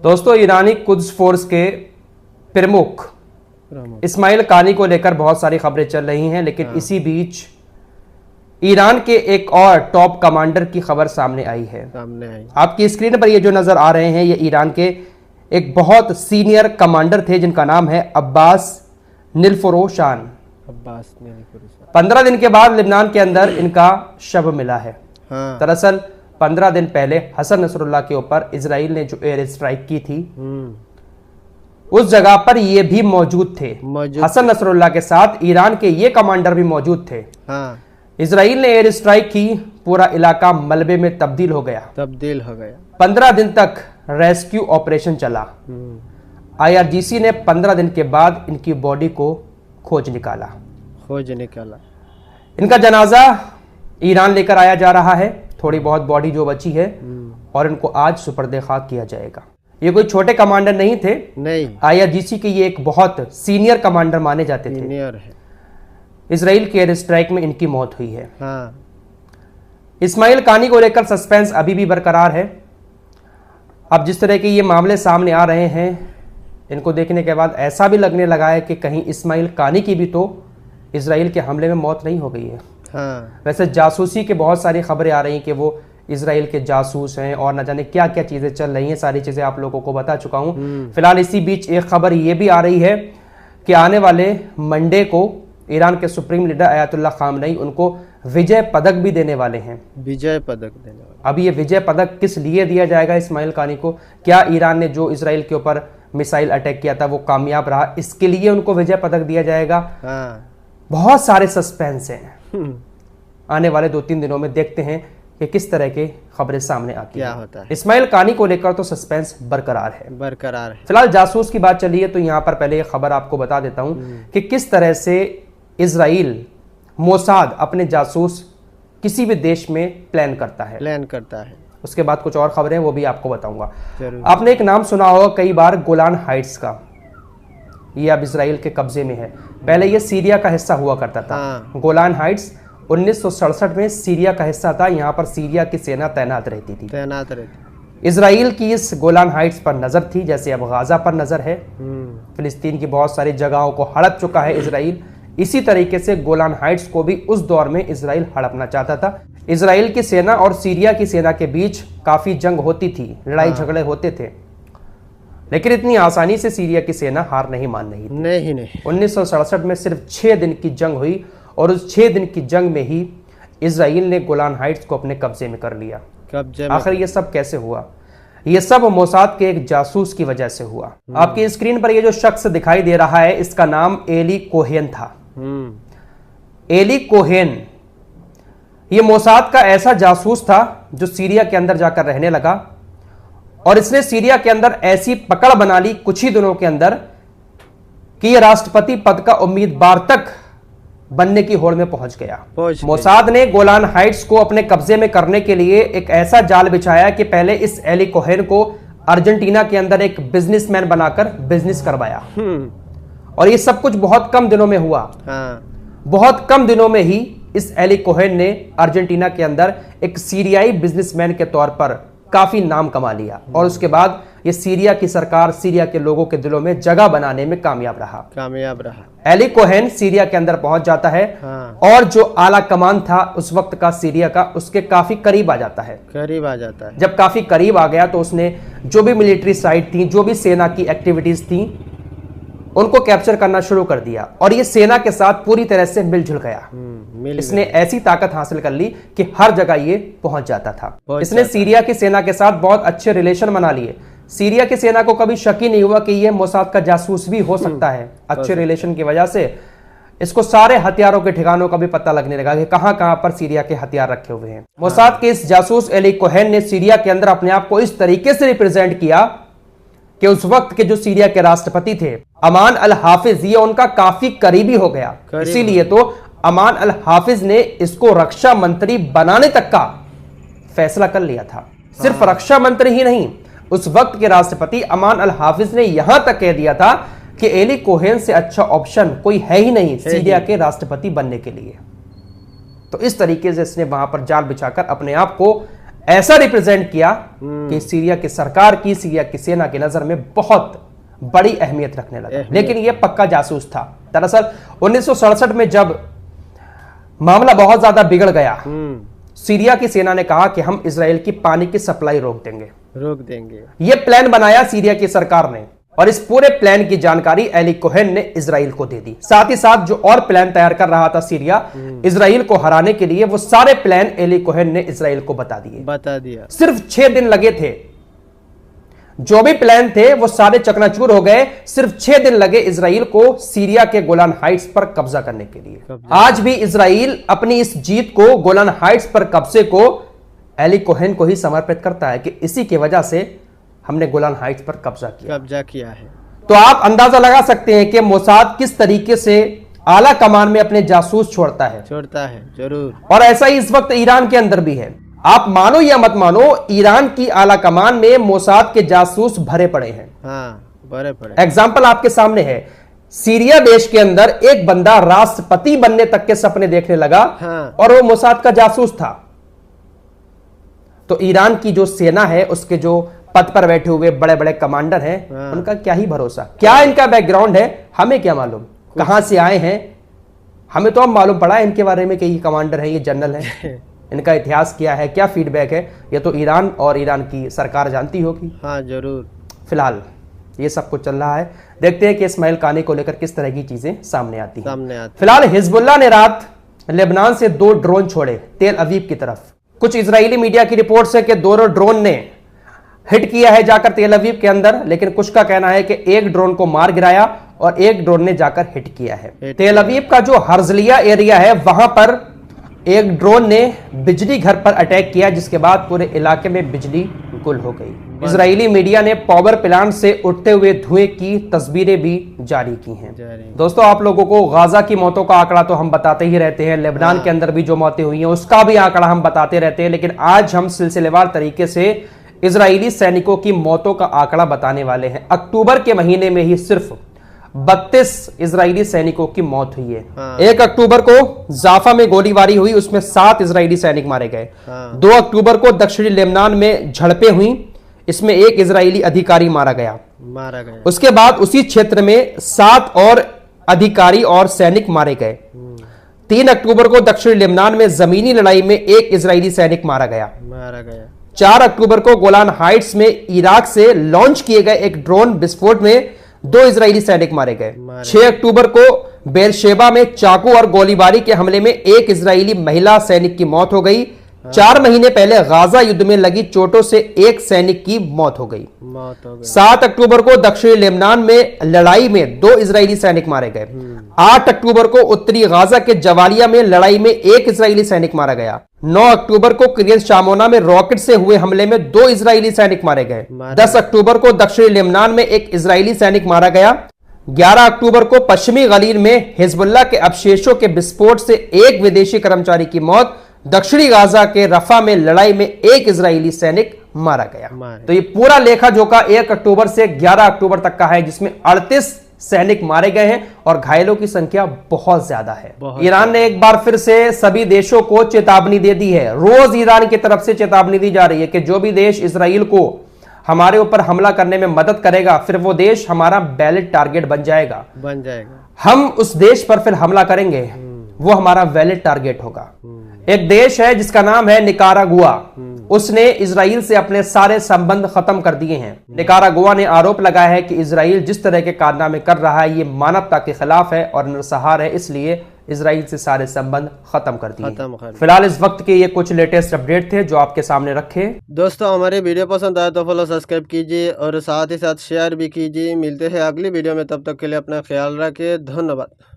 दोस्तों, ईरानी Quds force के प्रमुख इस्माइल कानी को लेकर बहुत सारी खबरें चल रही हैं, लेकिन इसी बीच ईरान के एक और टॉप कमांडर की खबर सामने आई है। आपकी स्क्रीन पर ये जो नजर आ रहे हैं, ये ईरान के एक बहुत सीनियर कमांडर थे जिनका नाम है अब्बास निलफरोशान। 15 दिन के बाद लिबनान के अंदर इनका शव मिला है। दरअसल 15 दिन पहले हसन नसरुल्लाह के ऊपर इजराइल ने जो एयर स्ट्राइक की थी, उस जगह पर ये भी मौजूद थे। हसन नसरुल्लाह के साथ ईरान के ये कमांडर भी मौजूद थे। इजराइल ने एयर स्ट्राइक की, पूरा इलाका मलबे में तब्दील हो गया। 15 दिन तक रेस्क्यू ऑपरेशन चला। IRGC ने 15 दिन के बाद इनकी बॉडी को खोज निकाला। इनका जनाजा ईरान लेकर आया जा रहा है। थोड़ी बहुत बॉडी जो बची है और इनको आज सुपर्दे खाक किया जाएगा। ये कोई छोटे कमांडर नहीं थे, IRGC के ये एक बहुत सीनियर कमांडर माने जाते थे। इजराइल के एयर स्ट्राइक में इनकी मौत हुई है। इस्माइल कानी को लेकर सस्पेंस अभी भी बरकरार है। अब जिस तरह के ये मामले सामने आ रहे हैं, इनको देखने के बाद ऐसा भी लगने लगा है कि कहीं इस्माइल कानी की भी तो इजराइल के हमले में मौत नहीं हो गई है। वैसे जासूसी के बहुत सारी खबरें आ रही हैं कि वो इजराइल के जासूस हैं और न जाने क्या क्या चीजें चल रही हैं। सारी चीजें आप लोगों को बता चुका हूं। फिलहाल इसी बीच एक खबर ये भी आ रही है कि आने वाले मंडे को ईरान के सुप्रीम लीडर अयातुल्ला खामनेई उनको विजय पदक भी देने वाले हैं। अब ये विजय पदक किस लिए दिया जाएगा इस्माइल कानी को? क्या ईरान ने जो इजराइल के ऊपर मिसाइल अटैक किया था वो कामयाब रहा, इसके लिए उनको विजय पदक दिया जाएगा? बहुत सारे सस्पेंस हैं। आने वाले 2-3 दिनों में देखते हैं कि किस तरह की खबरें सामने आती क्या होता है। इस्माइल कानी को लेकर तो सस्पेंस बरकरार है। फिलहाल जासूस की बात चली है तो यहाँ पर पहले ये खबर आपको बता देता हूँ कि किस तरह से इजराइल मोसाद अपने जासूस किसी भी देश में प्लान करता है। उसके बाद कुछ और खबरें वो भी आपको बताऊंगा। आपने एक नाम सुना होगा कई बार, गोलान हाइट्स का। ये अब इजराइल के कब्जे में है। पहले ये सीरिया का हिस्सा हुआ करता था। गोलान हाइट्स 1967 में सीरिया का हिस्सा था। यहाँ पर सीरिया की सेना तैनात रहती थी। इजराइल की इस गोलान हाइट्स पर नजर थी, जैसे अब गाजा पर नजर है। फिलिस्तीन की बहुत सारी जगहों को हड़प चुका है इजराइल। इसी तरीके से गोलान हाइट्स को भी उस दौर में इजराइल हड़पना चाहता था। इजराइल की सेना और सीरिया की सेना के बीच काफी जंग होती थी, लड़ाई झगड़े होते थे, लेकिन इतनी आसानी से सीरिया की सेना हार नहीं मान रही थी। नहीं। 1967 में सिर्फ 6 दिन की जंग हुई और उस 6 दिन की जंग में ही इजराइल ने गोलान हाइट्स को अपने कब्जे में कर लिया। आखिर ये सब कैसे हुआ? ये सब मोसाद के एक जासूस की वजह से हुआ। आपकी स्क्रीन पर ये जो शख्स दिखाई दे रहा है, इसका नाम एली कोहेन था। एली कोहेन ये मोसाद का ऐसा जासूस था जो सीरिया के अंदर जाकर रहने लगा और इसने सीरिया के अंदर ऐसी पकड़ बना ली कुछ ही दिनों के अंदर कि ये राष्ट्रपति पद का उम्मीदवार तक बनने की होड़ में पहुंच गया। मोसाद ने गोलान हाइट्स को अपने कब्जे में करने के लिए एक ऐसा जाल बिछाया कि पहले इस एली कोहेन को अर्जेंटीना के अंदर एक बिजनेसमैन बनाकर बिजनेस करवाया। और ये सब कुछ बहुत कम दिनों में हुआ। बहुत कम दिनों में ही इस एली कोहेन ने अर्जेंटीना के अंदर एक सीरियाई बिजनेसमैन के तौर पर काफी नाम कमा लिया और उसके बाद ये सीरिया की सरकार, सीरिया के लोगों के दिलों में जगह बनाने में कामयाब रहा। एली कोहेन सीरिया के अंदर पहुंच जाता है और जो आला कमान था उस वक्त का सीरिया का, उसके काफी करीब आ जाता है। जब काफी करीब आ गया तो उसने जो भी मिलिट्री साइट थी, जो भी सेना की एक्टिविटीज थी, उनको कैप्चर करना शुरू कर दिया और ये सेना के साथ पूरी तरह से मिलजुल गया। इसने ऐसी ताकत हासिल कर ली कि हर जगह ये पहुंच जाता था। इसने सीरिया की सेना के साथ बहुत अच्छे रिलेशन बना लिए। सीरिया की सेना को कभी शक ही नहीं हुआ कि ये मोसाद का जासूस भी हो सकता है। अच्छे रिलेशन की वजह से इसको सारे हथियारों के ठिकानों का भी पता लगने लगा कि कहां कहां पर सीरिया के हथियार रखे हुए हैं। मोसाद के इस जासूस एली कोहेन ने सीरिया के अंदर अपने आप को इस तरीके से रिप्रेजेंट किया कि उस वक्त के जो सीरिया के राष्ट्रपति थे अमान अल हाफिज, ये उनका काफी करीबी हो गया। इसीलिए तो अमान अल हाफिज ने इसको रक्षा मंत्री बनाने तक का फैसला कर लिया था। सिर्फ रक्षा मंत्री ही नहीं, उस वक्त के राष्ट्रपति अमान अल हाफिज ने यहां तक कह दिया था कि एली कोहेन से अच्छा ऑप्शन कोई है ही नहीं सीरिया के राष्ट्रपति बनने के लिए। तो इस तरीके से इसने वहां पर जाल बिछाकर अपने आप को ऐसा रिप्रेजेंट किया कि सीरिया की सरकार की, सीरिया की सेना की नजर में बहुत बड़ी अहमियत रखने लगा। लेकिन यह पक्का जासूस था। दरअसल 1967 में जब मामला बहुत ज्यादा बिगड़ गया, सीरिया की सेना ने कहा कि हम इजराइल की पानी की सप्लाई रोक देंगे। यह प्लान बनाया सीरिया की सरकार ने, और इस पूरे प्लान की जानकारी एली कोहेन ने इजराइल को दे दी। साथ ही साथ जो और प्लान तैयार कर रहा था सीरिया इजराइल को हराने के लिए, वो सारे प्लान एली कोहेन ने इजराइल को बता दिया। सिर्फ 6 दिन लगे थे, जो भी प्लान थे वो सारे चकनाचूर हो गए। सिर्फ 6 दिन लगे इजराइल को सीरिया के गोलान हाइट्स पर कब्जा करने के लिए। आज भी इजराइल अपनी इस जीत को, गोलान हाइट्स पर कब्जे को एली कोहेन को ही समर्पित करता है कि इसी की वजह से हमने गोलान हाइट्स पर कब्जा किया है। तो आप अंदाजा लगा सकते हैं कि मोसाद किस तरीके से आला कमान में अपने जासूस छोड़ता है जरूर। और ऐसा ही इस वक्त ईरान के अंदर भी है। आप मानो या मत मानो, ईरान की आला कमान में मोसाद के जासूस भरे पड़े हैं। भरे पड़े। एग्जाम्पल आपके सामने है। सीरिया देश के अंदर एक बंदा राष्ट्रपति बनने तक के सपने देखने लगा, और वो मोसाद का जासूस था। तो ईरान की जो सेना है, उसके जो पद पर बैठे हुए बड़े बड़े कमांडर हैं, उनका क्या ही भरोसा, क्या इनका बैकग्राउंड है, हमें क्या मालूम कहां से आए हैं। हमें तो अब मालूम पड़ा है इनके बारे में कि ये कमांडर है, ये जनरल है। इनका इतिहास क्या है, क्या फीडबैक है, ये तो ईरान और ईरान की सरकार जानती होगी। जरूर। फिलहाल ये सब कुछ चल रहा है। देखते हैं कि इस्माइल कानी को लेकर किस तरह की चीजें सामने आती हैं। फिलहाल हिजबुल्लाह ने रात लेबनान से 2 ड्रोन छोड़े तेल अवीव की तरफ। कुछ इजरायली मीडिया की रिपोर्ट है कि दोनों ड्रोन ने हिट किया है जाकर तेल अवीव के अंदर, लेकिन कुछ का कहना है कि एक ड्रोन को मार गिराया और एक ड्रोन ने जाकर हिट किया है। तेल अवीव का जो हर्जलिया एरिया है, वहां पर एक ड्रोन ने बिजली घर पर अटैक किया, जिसके बाद पूरे इलाके में बिजली गुल हो गई। इजरायली मीडिया ने पावर प्लांट से उठते हुए धुएं की तस्वीरें भी जारी की हैं। दोस्तों, आप लोगों को गाजा की मौतों का आंकड़ा तो हम बताते ही रहते हैं, लेबनान के अंदर भी जो मौतें हुई हैं उसका भी आंकड़ा हम बताते रहते हैं, लेकिन आज हम सिलसिलेवार तरीके से इजरायली सैनिकों की मौतों का आंकड़ा बताने वाले हैं। अक्टूबर के महीने में ही सिर्फ 32 इजरायली सैनिकों की मौत हुई है। 1 अक्टूबर को जाफा में गोलीबारी हुई, उसमें 7 इजरायली सैनिक मारे गए। 2 अक्टूबर को दक्षिणी लेबनान में झड़पें हुई, इसमें 1 इजरायली अधिकारी मारा गया। उसके बाद उसी क्षेत्र में 7 और अधिकारी और सैनिक मारे गए। 3 अक्टूबर को दक्षिणी लेबनान में जमीनी लड़ाई में 1 इजरायली सैनिक मारा गया। 4 अक्टूबर को गोलान हाइट्स में इराक से लॉन्च किए गए एक ड्रोन विस्फोट में 2 इजरायली सैनिक मारे गए। 6 अक्टूबर को बेरशेबा में चाकू और गोलीबारी के हमले में 1 इजरायली महिला सैनिक की मौत हो गई। 4 महीने पहले गाजा युद्ध में लगी चोटों से 1 सैनिक की मौत हो गई। 7 अक्टूबर को दक्षिणी लेबनान में लड़ाई में 2 इजरायली सैनिक मारे गए। 8 अक्टूबर को उत्तरी गाजा के जवालिया में लड़ाई में 1 इजरायली सैनिक मारा गया। 9 अक्टूबर को किरियत शामोना में रॉकेट से हुए हमले में 2 इजरायली सैनिक मारे गए। 10 अक्टूबर को दक्षिणी लेबनान में 1 इजरायली सैनिक मारा गया। 11 अक्टूबर को पश्चिमी गलील में हिजबुल्लाह के अवशेषों के विस्फोट से 1 विदेशी कर्मचारी की मौत। दक्षिणी गाजा के रफा में लड़ाई में 1 इजरायली सैनिक मारा गया। तो ये पूरा लेखा जोखा 1 अक्टूबर से 11 अक्टूबर तक का है, जिसमें 38 सैनिक मारे गए हैं और घायलों की संख्या बहुत ज्यादा है। ईरान ने एक बार फिर से सभी देशों को चेतावनी दे दी है। रोज ईरान की तरफ से चेतावनी दी जा रही है कि जो भी देश इजराइल को हमारे ऊपर हमला करने में मदद करेगा, फिर वो देश हमारा वैलिड टारगेट बन जाएगा। हम उस देश पर फिर हमला करेंगे, वो हमारा वैलिड टारगेट होगा। एक देश है जिसका नाम है निकारागुआ, उसने इजराइल से अपने सारे संबंध खत्म कर दिए हैं। निकारागुआ ने आरोप लगाया है कि इजराइल जिस तरह के कारनामे कर रहा है ये मानवता के खिलाफ है और नरसंहार है, इसलिए इजराइल से सारे संबंध खत्म कर दिए। फिलहाल इस वक्त के ये कुछ लेटेस्ट अपडेट थे जो आपके सामने रखे। दोस्तों, हमारी वीडियो पसंद आए तो फॉलो सब्सक्राइब कीजिए और साथ ही साथ शेयर भी कीजिए। मिलते हैं अगली वीडियो में, तब तक के लिए अपना ख्याल रखिए। धन्यवाद।